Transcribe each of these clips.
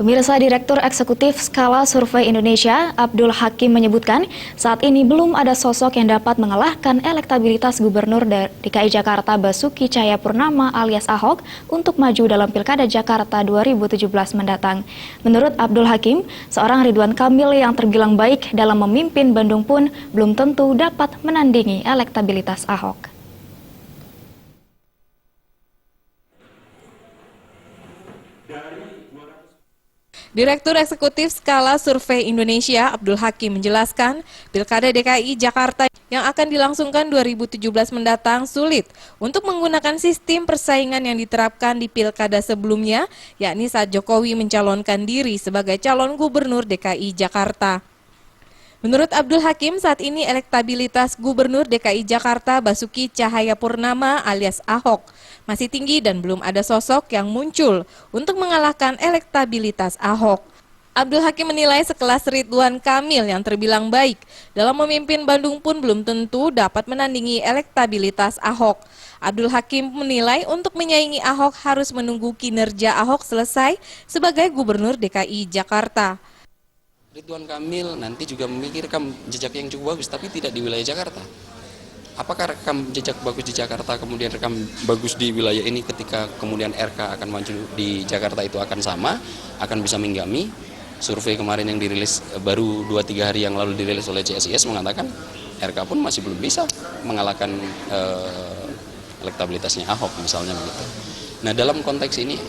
Pemirsa, Direktur Eksekutif Skala Survei Indonesia, Abdul Hakim menyebutkan saat ini belum ada sosok yang dapat mengalahkan elektabilitas Gubernur DKI Jakarta Basuki Cahayapurnama alias Ahok untuk maju dalam Pilkada Jakarta 2017 mendatang. Menurut Abdul Hakim, seorang Ridwan Kamil yang terbilang baik dalam memimpin Bandung pun belum tentu dapat menandingi elektabilitas Ahok. Direktur Eksekutif Skala Survei Indonesia, Abdul Hakim menjelaskan, Pilkada DKI Jakarta yang akan dilangsungkan 2017 mendatang sulit untuk menggunakan sistem persaingan yang diterapkan di Pilkada sebelumnya, yakni saat Jokowi mencalonkan diri sebagai calon gubernur DKI Jakarta. Menurut Abdul Hakim, saat ini elektabilitas Gubernur DKI Jakarta Basuki Cahayapurnama alias Ahok masih tinggi dan belum ada sosok yang muncul untuk mengalahkan elektabilitas Ahok. Abdul Hakim menilai sekelas Ridwan Kamil yang terbilang baik dalam memimpin Bandung pun belum tentu dapat menandingi elektabilitas Ahok. Abdul Hakim menilai untuk menyaingi Ahok harus menunggu kinerja Ahok selesai sebagai Gubernur DKI Jakarta. Ridwan Kamil nanti juga memiliki rekam jejak yang cukup bagus, tapi tidak di wilayah Jakarta. Apakah rekam jejak bagus di Jakarta, kemudian rekam bagus di wilayah ini ketika kemudian RK akan maju di Jakarta itu akan sama, akan bisa menggami? Survei kemarin yang dirilis baru 2-3 hari yang lalu dirilis oleh CSIS mengatakan RK pun masih belum bisa mengalahkan elektabilitasnya Ahok misalnya begitu. Nah, dalam konteks ini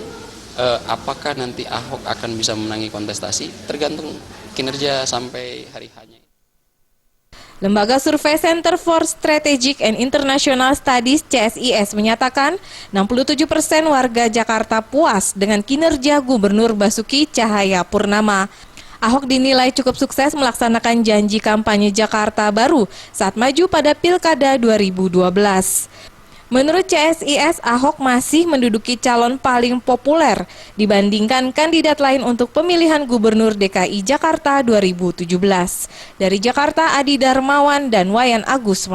apakah nanti Ahok akan bisa menangi kontestasi tergantung kinerja sampai hari hanya. Lembaga Survei Center for Strategic and International Studies CSIS menyatakan 67% warga Jakarta puas dengan kinerja Gubernur Basuki Cahayapurnama. Ahok dinilai cukup sukses melaksanakan janji kampanye Jakarta Baru saat maju pada Pilkada 2012. Menurut CSIS, Ahok masih menduduki calon paling populer dibandingkan kandidat lain untuk pemilihan Gubernur DKI Jakarta 2017. Dari Jakarta, Adi Darmawan dan Wayan Agus.